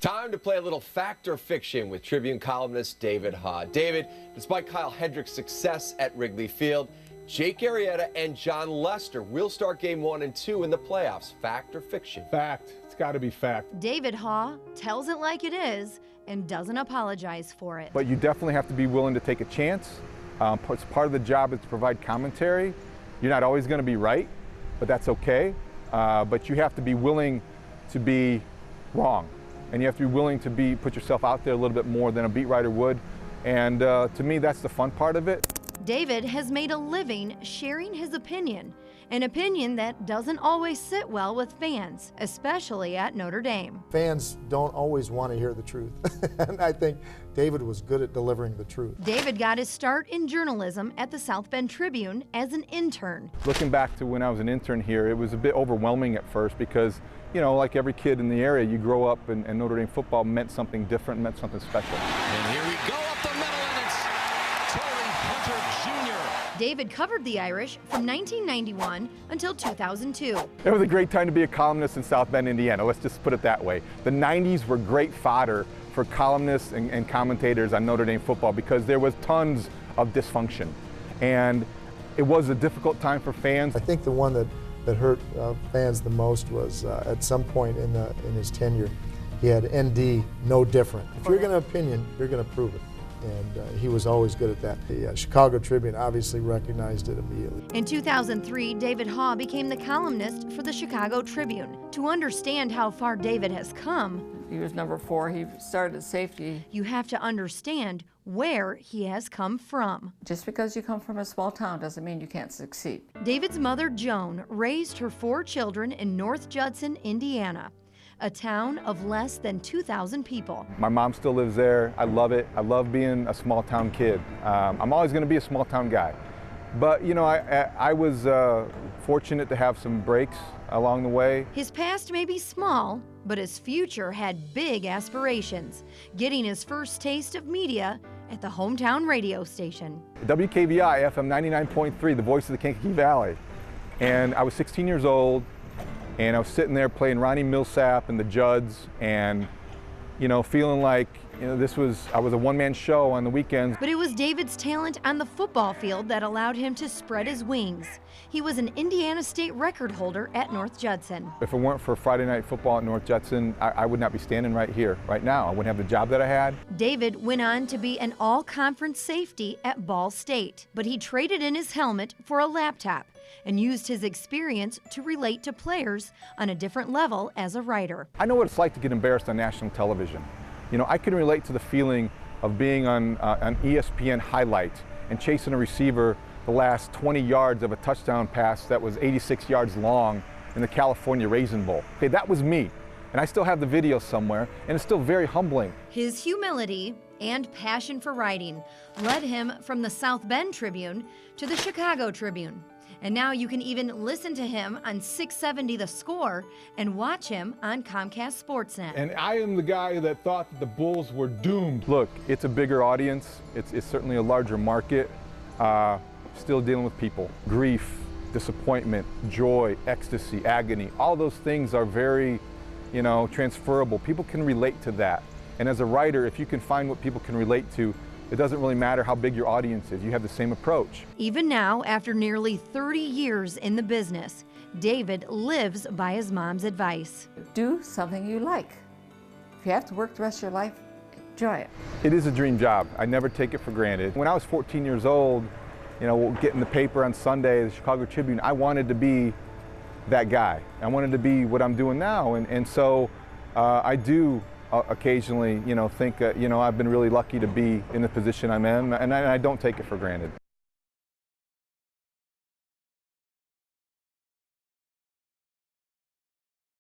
Time to play a little fact or fiction with Tribune columnist David Haugh. David, despite Kyle Hendricks' success at Wrigley Field, Jake Arrieta and John Lester will start game 1 and 2 in the playoffs. Fact or fiction? Fact. It's got to be fact. David Haugh tells it like it is and doesn't apologize for it. But you definitely have to be willing to take a chance. Part of the job is to provide commentary. You're not always going to be right, but that's okay. But you have to be willing to be wrong. And you have to be willing to put yourself out there a little bit more than a beat writer would. And to me, that's the fun part of it. David has made a living sharing his opinion, an opinion that doesn't always sit well with fans, especially at Notre Dame. Fans don't always want to hear the truth, and I think David was good at delivering the truth. David got his start in journalism at the South Bend Tribune as an intern. Looking back to when I was an intern here, it was a bit overwhelming at first because, you know, like every kid in the area, you grow up and Notre Dame football meant something different, meant something special. And here we go up the middle, and it's Torrey Hunter Jr. David covered the Irish from 1991 until 2002. It was a great time to be a columnist in South Bend, Indiana. Let's just put it that way. The 90s were great fodder for columnists and commentators on Notre Dame football because there was tons of dysfunction. And it was a difficult time for fans. I think the one that hurt fans the most was at some point in his tenure, he had ND, no different. If you're going to opinion, you're going to prove it. And he was always good at that. The Chicago Tribune obviously recognized it immediately. In 2003, David Haugh became the columnist for the Chicago Tribune. To understand how far David has come, he was number 4. He started at safety. You have to understand where he has come from. Just because you come from a small town doesn't mean you can't succeed. David's mother, Joan, raised her 4 children in North Judson, Indiana, a town of less than 2,000 people. My mom still lives there. I love it. I love being a small town kid. I'm always going to be a small town guy. But, you know, I was fortunate to have some breaks along the way. His past may be small, but his future had big aspirations, getting his first taste of media at the hometown radio station. WKVI FM 99.3, the voice of the Kankakee Valley. And I was 16 years old, and I was sitting there playing Ronnie Millsap and the Judds, and, you know, feeling like, you know, I was a one-man show on the weekends. But it was David's talent on the football field that allowed him to spread his wings. He was an Indiana State record holder at North Judson. If it weren't for Friday night football at North Judson, I would not be standing right here, right now. I wouldn't have the job that I had. David went on to be an all-conference safety at Ball State, but he traded in his helmet for a laptop and used his experience to relate to players on a different level as a writer. I know what it's like to get embarrassed on national television. You know, I can relate to the feeling of being on ESPN highlight and chasing a receiver the last 20 yards of a touchdown pass that was 86 yards long in the California Raisin Bowl. Okay, that was me, and I still have the video somewhere, and it's still very humbling. His humility and passion for writing led him from the South Bend Tribune to the Chicago Tribune. And now you can even listen to him on 670 The Score and watch him on Comcast Sportsnet. And I am the guy that thought that the Bulls were doomed. Look, it's a bigger audience. It's certainly a larger market. Still dealing with people. Grief, disappointment, joy, ecstasy, agony. All those things are very, you know, transferable. People can relate to that. And as a writer, if you can find what people can relate to, it doesn't really matter how big your audience is. You have the same approach. Even now, after nearly 30 years in the business, David lives by his mom's advice. Do something you like. If you have to work the rest of your life, enjoy it. It is a dream job. I never take it for granted. When I was 14 years old, you know, getting the paper on Sunday, the Chicago Tribune, I wanted to be that guy. I wanted to be what I'm doing now. And so I do occasionally, you know, think, you know, I've been really lucky to be in the position I'm in, and I don't take it for granted.